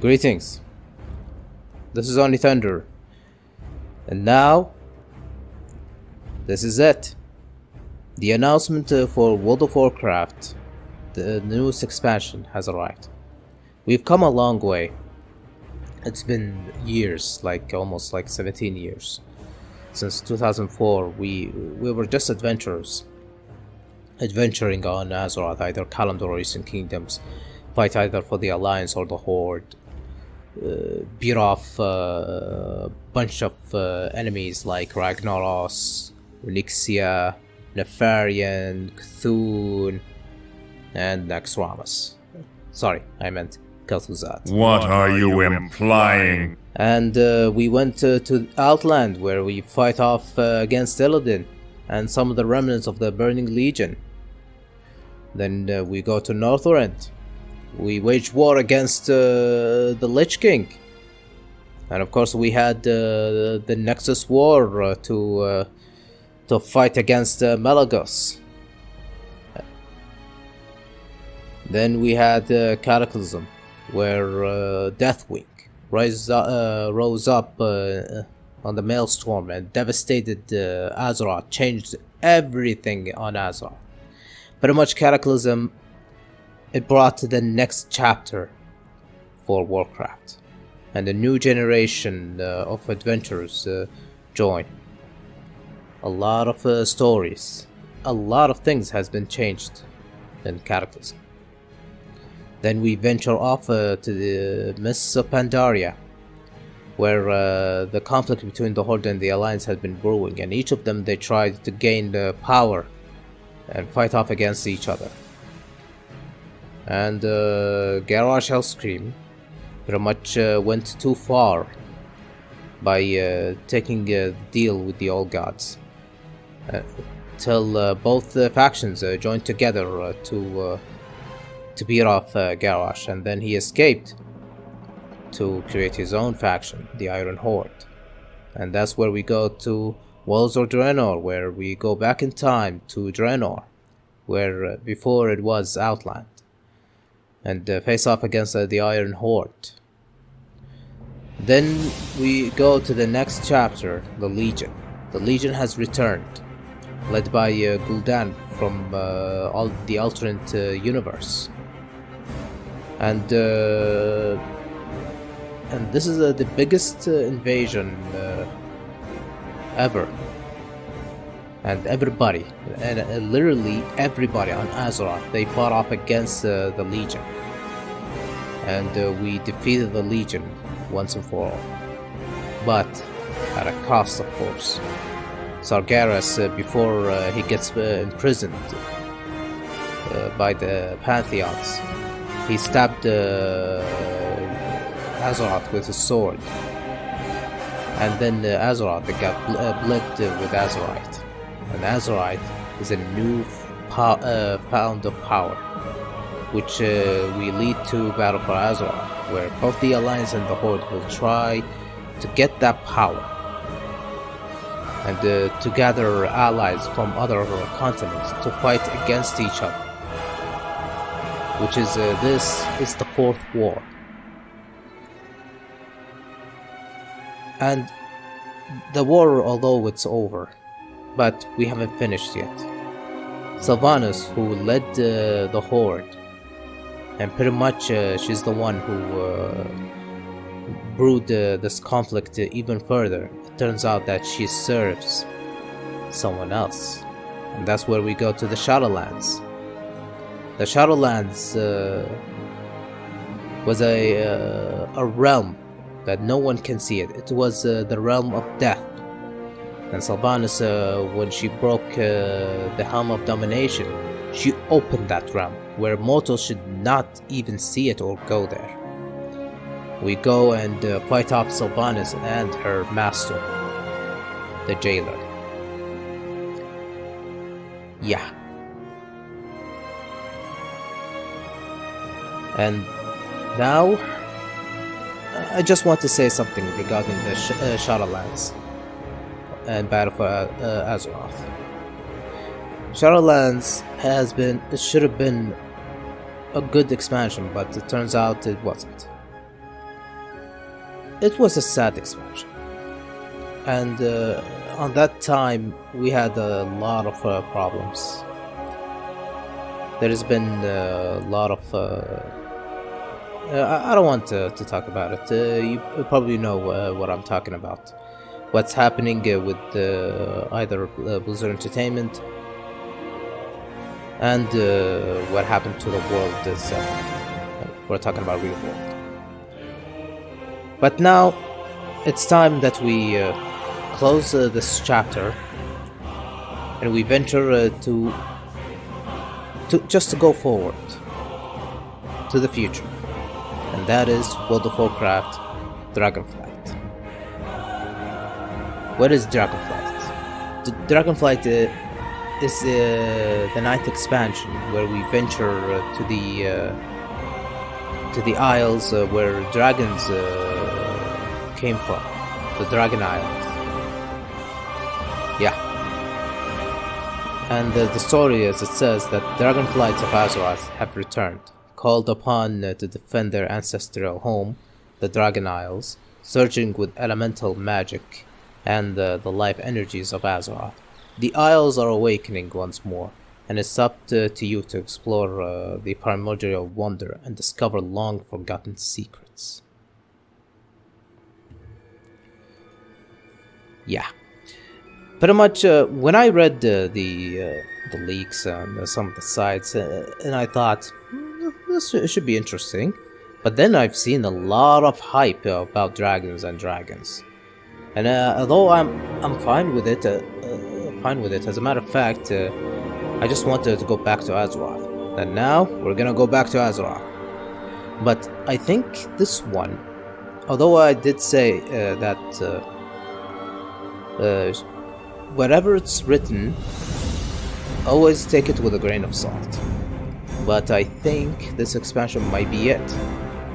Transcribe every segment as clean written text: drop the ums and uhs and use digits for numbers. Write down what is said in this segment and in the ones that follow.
Greetings. This is Onithunder. And now, this is it. The announcement for World of Warcraft, the newest expansion, has arrived. We've come a long way. It's been years, almost 17 years. Since 2004, we were just adventurers. Adventuring on Azeroth, either Kalimdor or Eastern Kingdoms. Fight either for the Alliance or the Horde. Beat off a bunch of enemies like Ragnaros, Onyxia, Nefarian, Cthulhu, and Naxxramas. Sorry, I meant Kel'Thuzad. What are you implying? And we went to Outland, where we fight off against Illidan and some of the remnants of the Burning Legion. Then we go to Northrend. We waged war against the Lich King. And of course we had the Nexus War to fight against Malagos. Then we had Cataclysm, where Deathwing rose up on the Maelstrom and devastated Azeroth, changed everything on Azeroth. Pretty much Cataclysm, it brought to the next chapter for Warcraft, and a new generation of adventurers join. A lot of stories, a lot of things has been changed in Cataclysm. Then we venture off to the Mists of Pandaria, where the conflict between the Horde and the Alliance has been brewing, and each of them they tried to gain power and fight off against each other. And Garrosh Hellscream pretty much went too far by taking a deal with the Old Gods, till both factions joined together to beat off Garrosh, and then he escaped to create his own faction, the Iron Horde. And that's where we go to Walls of Draenor, where we go back in time to Draenor, where before it was Outland, and face off against the Iron Horde. Then we go to the next chapter, the Legion. The Legion has returned, led by Gul'dan from the alternate universe. And this is the biggest invasion ever. And everybody, literally everybody on Azeroth, they fought off against the Legion. And we defeated the Legion once and for all. But at a cost, of course. Sargeras, before he gets imprisoned by the Pantheons, he stabbed Azeroth with his sword. And then Azeroth got bled with Azerite. And Azerite is a new found of power, which we lead to Battle for Azeroth, where both the Alliance and the Horde will try to get that power, and to gather allies from other continents to fight against each other, which is this is the Fourth War. And the war, although it's over, but we haven't finished yet. Sylvanas, who led the Horde, and pretty much she's the one who brewed this conflict even further. It turns out that she serves someone else, and that's where we go to the Shadowlands. The Shadowlands was a realm that no one can see it. It was the realm of death. And Sylvanas, when she broke the Helm of Domination, she opened that realm, where mortals should not even see it or go there. We go and fight off Sylvanas and her master, the Jailer. Yeah. And now, I just want to say something regarding the Shadowlands and Battle for Azeroth. Shadowlands should have been a good expansion, but it turns out it wasn't. it was a sad expansion, and on that time we had a lot of problems. There has been a lot of I don't want to talk about it. You probably know what I'm talking about. What's happening with either Blizzard Entertainment and what happened to the world itself. We're talking about real world. But now it's time that we close this chapter and we venture to just to go forward to the future, and that is World of Warcraft Dragonflight. What is Dragonflight? Dragonflight is the 9th expansion where we venture to the isles where dragons came from, the Dragon Islands. Yeah. And the story, as it says, that Dragonflights of Azeroth have returned, called upon to defend their ancestral home, the Dragon Isles, surging with elemental magic and the life energies of Azeroth. The Isles are awakening once more, and it's up to you to explore the primordial wonder and discover long-forgotten secrets. Yeah. Pretty much, when I read the leaks and some of the sites, and I thought, this should be interesting. But then I've seen a lot of hype about dragons and dragons. And although I'm fine with it, as a matter of fact, I just wanted to go back to Azeroth. And now, we're gonna go back to Azeroth. But I think this one, although I did say that whatever it's written, always take it with a grain of salt. But I think this expansion might be it.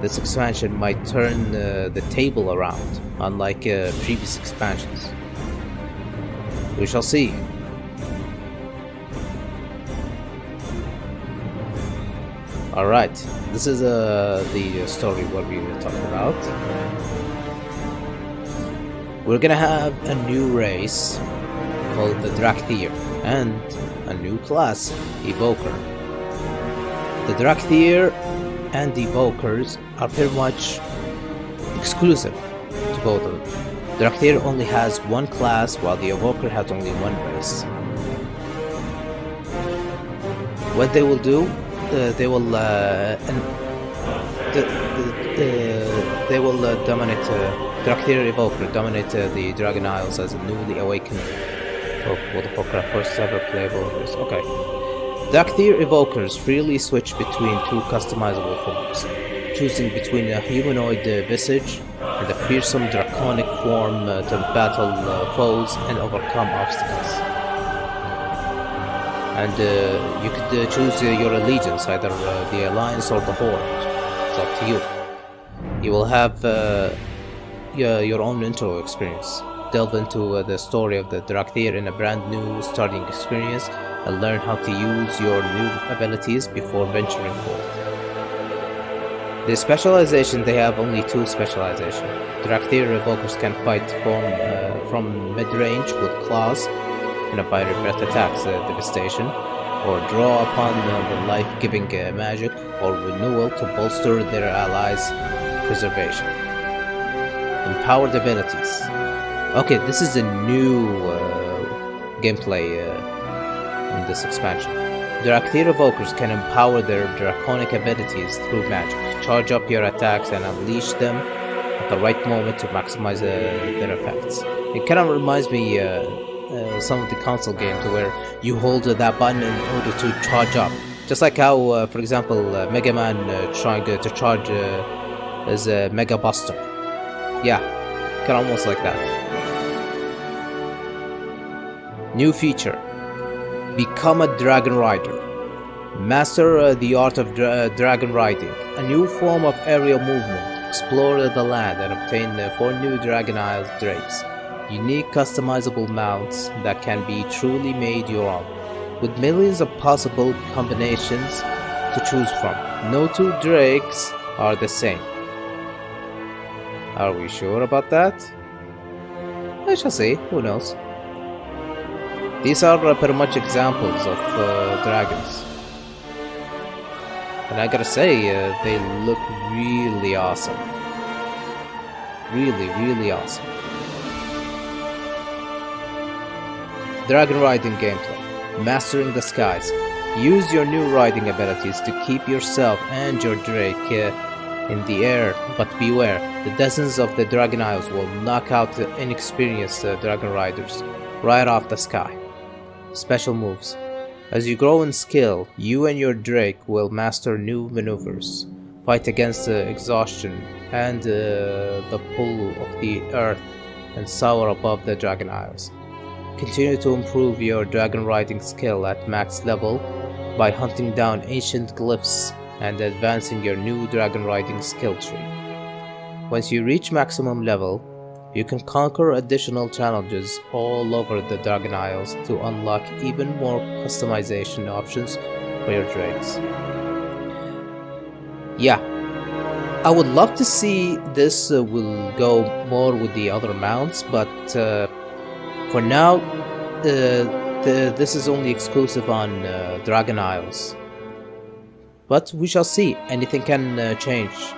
This expansion might turn the table around, unlike previous expansions. We shall see. Alright, this is the story what we were talking about. We're gonna have a new race called the Dracthyr and a new class, Evoker. The Dracthyr and Evokers are pretty much exclusive to both of them. Dracthyr only has one class while the Evoker has only one race. What they will do, they will dominate. Dracthyr Evoker dominate the Dragon Isles as a newly awakened World of Warcraft first ever playable race. Okay. Dracthyr Evokers freely switch between two customizable forms, choosing between a humanoid visage and a fearsome draconic form to battle foes and overcome obstacles. And you could choose your allegiance, either the Alliance or the Horde. It's up to you. You will have your own intro experience. Delve into the story of the Dracthyr in a brand new starting experience and learn how to use your new abilities before venturing forth. The specialization, they have only two specializations. Dracthyr Evokers can fight from mid-range with claws and a fiery breath attacks, devastation, or draw upon the life-giving magic or renewal to bolster their allies' preservation. Empowered abilities. Okay, this is a new gameplay in this expansion. Dracthyr Evokers can empower their draconic abilities through magic, charge up your attacks and unleash them at the right moment to maximize their effects. It kind of reminds me some of the console games where you hold that button in order to charge up. Just like how, for example, Mega Man trying to charge as a Mega Buster. Yeah, kind of almost like that. New feature. Become a Dragon Rider. Master the art of dragon riding, a new form of aerial movement. Explore the land and obtain 4 new Dragon Isles drakes. Unique customizable mounts that can be truly made your own, with millions of possible combinations to choose from. No two drakes are the same. Are we sure about that? I shall see, who knows. These are pretty much examples of dragons. And I gotta say, they look really awesome. Really, really awesome. Dragon riding gameplay. Mastering the skies. Use your new riding abilities to keep yourself and your Drake in the air, but beware, the dozens of the Dragon Isles will knock out the inexperienced Dragon Riders right off the sky. Special moves. As you grow in skill, you and your Drake will master new maneuvers, fight against exhaustion and the pull of the earth, and soar above the Dragon Isles. Continue to improve your dragon riding skill at max level by hunting down ancient glyphs and advancing your new dragon riding skill tree. Once you reach maximum level, you can conquer additional challenges all over the Dragon Isles to unlock even more customization options for your drakes. Yeah, I would love to see this will go more with the other mounts, but for now, this is only exclusive on Dragon Isles. But we shall see, anything can change.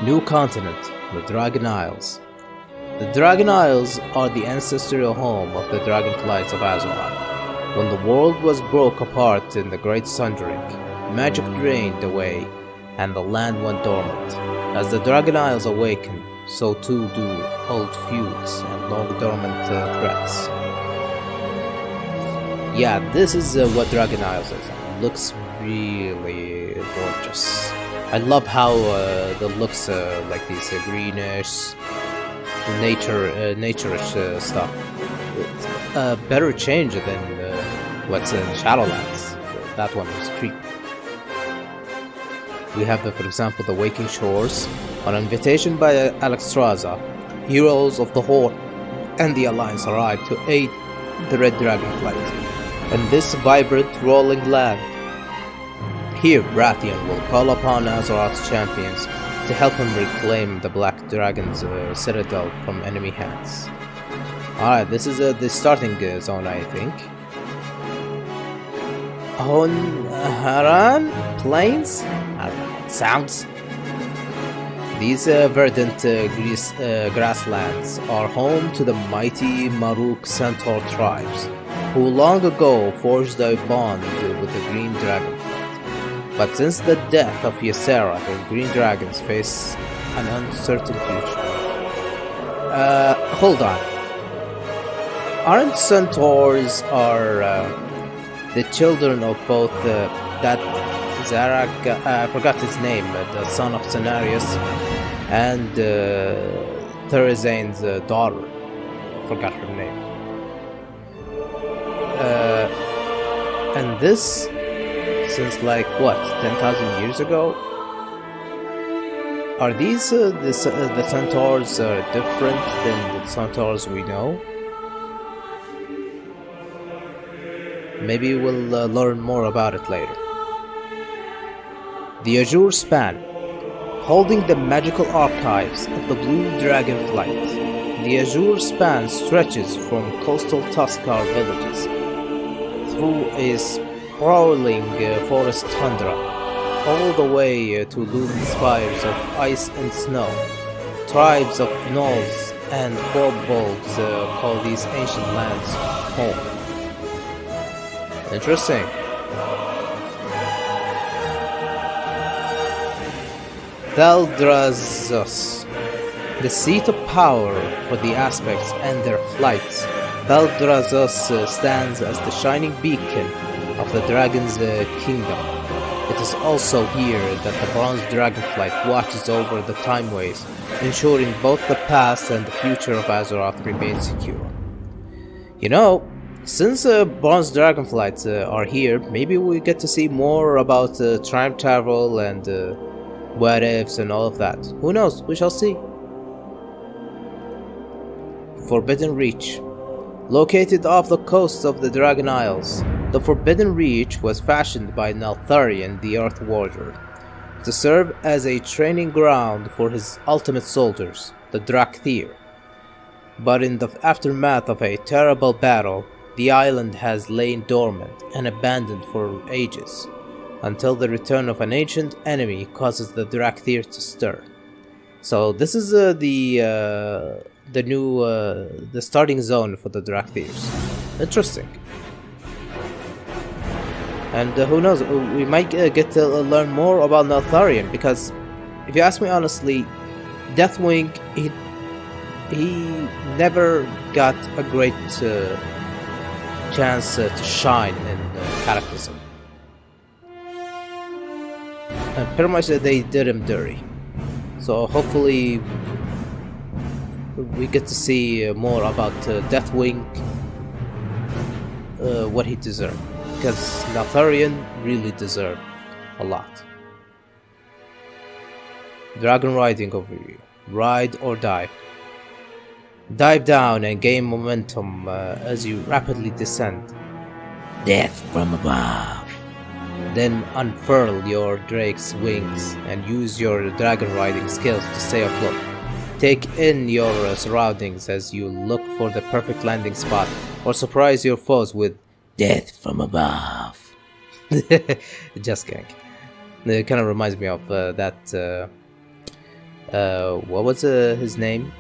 New continent, the Dragon Isles. The Dragon Isles are the ancestral home of the Dragonflights of Azeroth. When the world was broke apart in the Great Sundering, magic drained away and the land went dormant. As the Dragon Isles awaken, so too do old feuds and long dormant threats. Yeah, this is what Dragon Isles is. It looks really gorgeous. I love how the looks like these greenish, naturish stuff. It's a better change than what's in Shadowlands. That one was creepy. We have, for example, the Waking Shores. On invitation by Alexstrasza, heroes of the Horde and the Alliance arrive to aid the Red Dragonflight in this vibrant, rolling land. Here, Brathian will call upon Azeroth's champions to help him reclaim the Black Dragon's citadel from enemy hands. Alright, this is the starting zone, I think. Haran Plains? I don't know, it sounds. These verdant grasslands are home to the mighty Maruk Centaur tribes, who long ago forged a bond with the Green Dragonflight. But since the death of Ysera, the Green Dragons face an uncertain future. Hold on. Aren't centaurs the children of both that Zarak, I forgot his name, the son of Cenarius, and Therazane's daughter, forgot her name. And this, since like what, 10,000 years ago? Are these the centaurs different than the centaurs we know? Maybe we'll learn more about it later. The Azure Span, holding the magical archives of the Blue Dragonflight. The Azure Span stretches from coastal Tuskar villages through a sprawling forest tundra, all the way to looming spires of ice and snow. Tribes of gnolls and kobolds call these ancient lands home. Interesting. Thaldraszus, the seat of power for the aspects and their flights. Thaldraszus stands as the shining beacon of the dragon's kingdom. It is also here that the bronze dragonflight watches over the time ways, ensuring both the past and the future of Azeroth remain secure. You know, since bronze dragonflights are here, maybe we get to see more about time travel and what ifs and all of that. Who knows? We shall see. Forbidden Reach. Located off the coast of the Dragon Isles, the Forbidden Reach was fashioned by Neltharion the Earth Warrior. to serve as a training ground for his ultimate soldiers, the Dracthyr. But in the aftermath of a terrible battle, the island has lain dormant and abandoned for ages, until the return of an ancient enemy causes the Dracthyr to stir. So this is the starting zone for the Dracthyrs. Interesting. And who knows, we might get to learn more about Neltharion, because if you ask me honestly, Deathwing, he never got a great chance to shine in Cataclysm. And pretty much they did him dirty. So hopefully we get to see more about Deathwing, what he deserved. Because Neltharion really deserved a lot. Dragon Riding Overview. Ride or dive. Dive down and gain momentum as you rapidly descend. Death from above. Then unfurl your drake's wings and use your dragon riding skills to stay afloat. Take in your surroundings as you look for the perfect landing spot, or surprise your foes with death from above. Just kidding. It kind of reminds me of that. What was his name?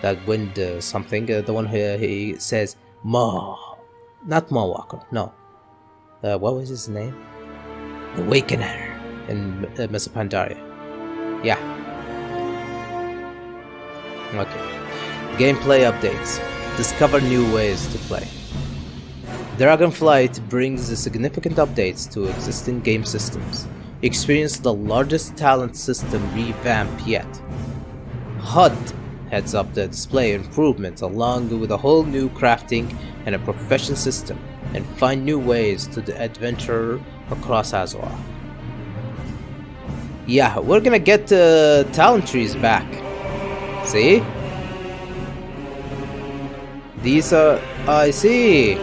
That wind something. The one he says not Mawalker. No. What was his name? The Awakener in Miss Pandaria. Yeah. Okay. Gameplay updates. Discover new ways to play. Dragonflight brings significant updates to existing game systems. Experience the largest talent system revamp yet. HUD heads up the display improvements along with a whole new crafting and a profession system, and find new ways to adventure across Azeroth. Yeah, we're gonna get talent trees back. See? These are... I see.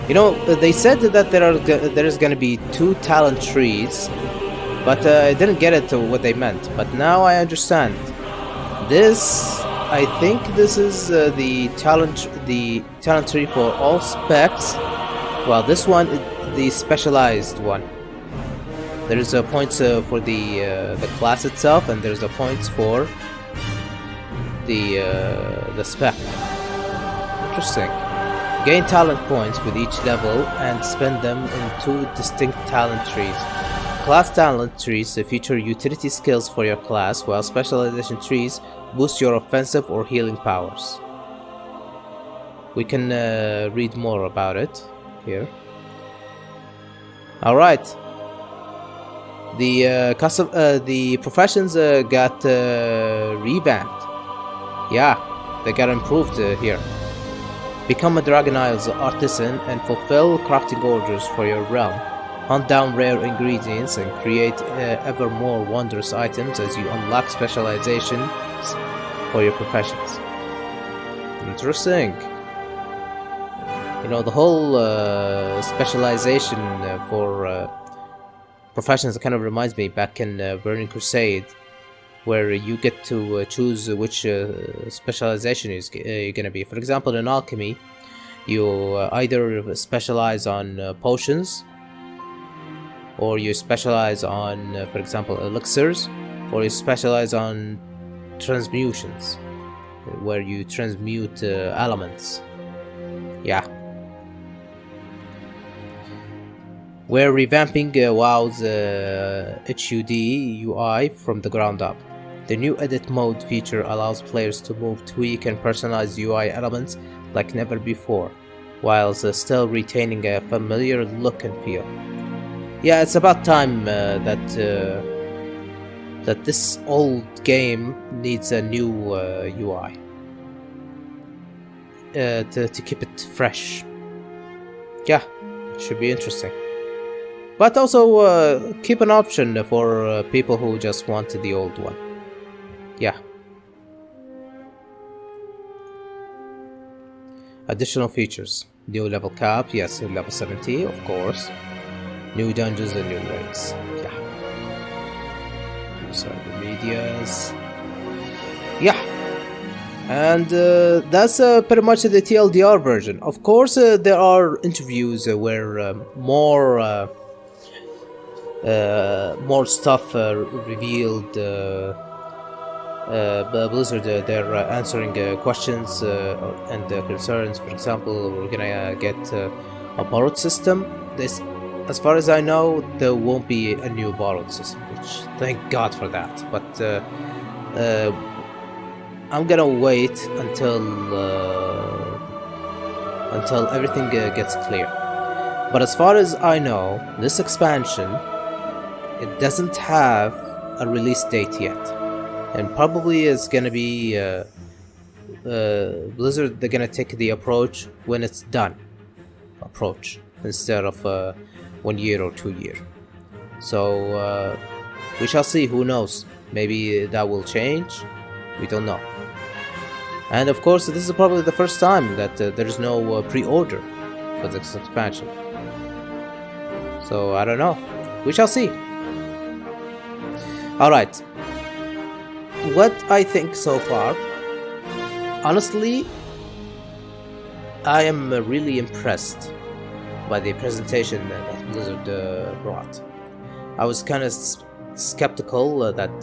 You know, they said that there's gonna be 2 talent trees, but I didn't get it to what they meant. But now I understand. This, I think, this is the talent tree for all specs. Well, this one, the specialized one. There's points for the class itself, and there's points for the spec. Interesting. Gain talent points with each level and spend them in 2 distinct talent trees. Class talent trees feature utility skills for your class, while specialization trees boost your offensive or healing powers. We can read more about it here. Alright. The professions got revamped. Yeah, they got improved here. Become a Dragon Isles artisan and fulfill crafting orders for your realm. Hunt down rare ingredients and create ever more wondrous items as you unlock specializations for your professions. Interesting. You know, the whole specialization for professions kind of reminds me back in Burning Crusade, where you get to choose which specialization you're going to be. For example, in alchemy, you either specialize on potions, or you specialize on, for example, elixirs, or you specialize on transmutions, where you transmute elements. Yeah. We're revamping WoW's HUD UI from the ground up. The new edit mode feature allows players to move, tweak, and personalize UI elements like never before, whilst still retaining a familiar look and feel. Yeah, it's about time that this old game needs a new UI to keep it fresh. Yeah, should be interesting. But also keep an option for people who just want the old one. Yeah. Additional features. New level cap, yes, level 70, of course. New dungeons and new raids. Yeah. Sorry, the medias. Yeah. And that's pretty much the TLDR version. Of course, there are interviews where more stuff revealed. Blizzard, they're answering questions and concerns. For example, we're gonna get a borrowed system. This, as far as I know, there won't be a new borrowed system, which thank God for that. But I'm gonna wait until everything gets clear. But as far as I know, this expansion, it doesn't have a release date yet, and probably is gonna be Blizzard. They're gonna take the approach when it's done, instead of 1 year or 2 years. So we shall see. Who knows? Maybe that will change. We don't know. And of course, this is probably the first time that there is no pre-order for this expansion. So I don't know. We shall see. Alright. What I think so far, honestly, I am really impressed by the presentation that Blizzard brought. I was kind of skeptical that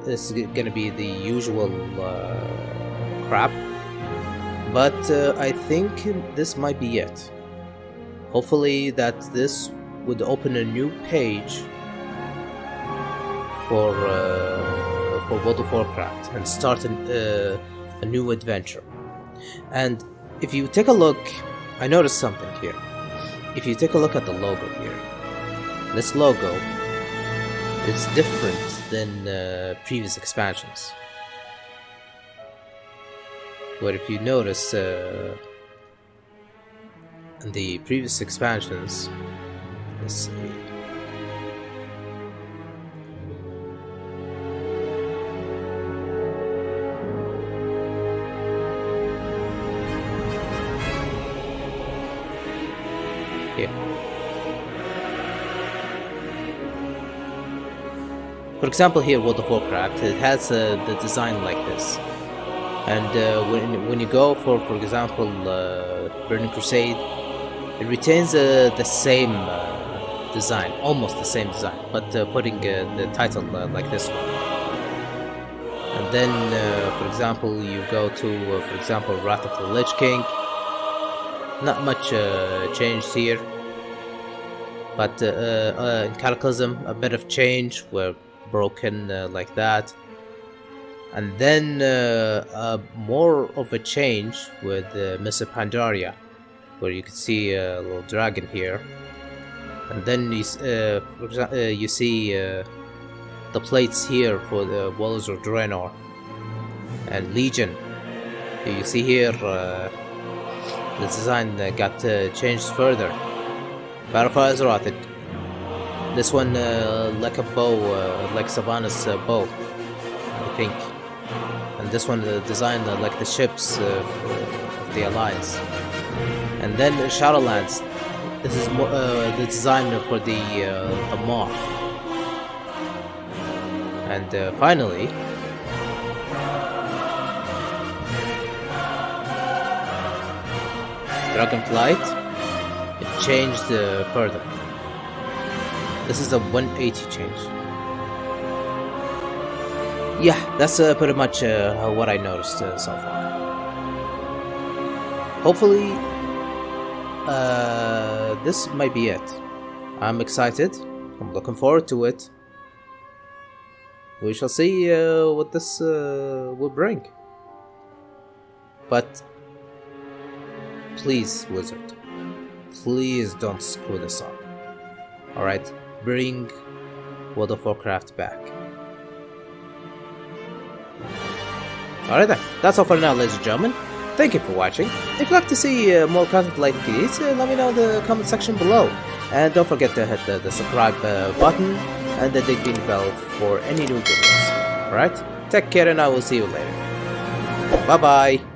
this is going to be the usual crap, but I think this might be it. Hopefully that this would open a new page for World of Warcraft and start a new adventure. And if you take a look, I noticed something here. If you take a look at the logo here, this logo, it's different than previous expansions. But if you notice, in the previous expansions, let's see. Here. For example, here, World of Warcraft, it has the design like this. And when you go for example, Burning Crusade, it retains the same design, almost the same design, but putting the title like this one. And then, for example, you go to, for example, Wrath of the Lich King. Not much changed here, but in Cataclysm, a bit of change, where broken like that. And then more of a change with Miss Pandaria, where you can see a little dragon here. And then you see the plates here for the Walls of Draenor and Legion. You see here the design got changed further. Battle for Azeroth, this one like a bow, like Savannah's bow, I think. And this one designed like the ships of the Alliance. And then Shadowlands, this is the design for the Maw. And finally, Dragonflight, it changed further. This is a 180 change. Yeah, that's pretty much what I noticed so far. Hopefully, this might be it. I'm excited. I'm looking forward to it. We shall see what this will bring. But please, Blizzard, please don't screw this up. Alright, bring World of Warcraft back. Alright then, that's all for now, ladies and gentlemen. Thank you for watching. If you'd like to see more content like this, let me know in the comment section below. And don't forget to hit the subscribe button and the ding bell for any new videos. Alright, take care and I will see you later. Bye bye.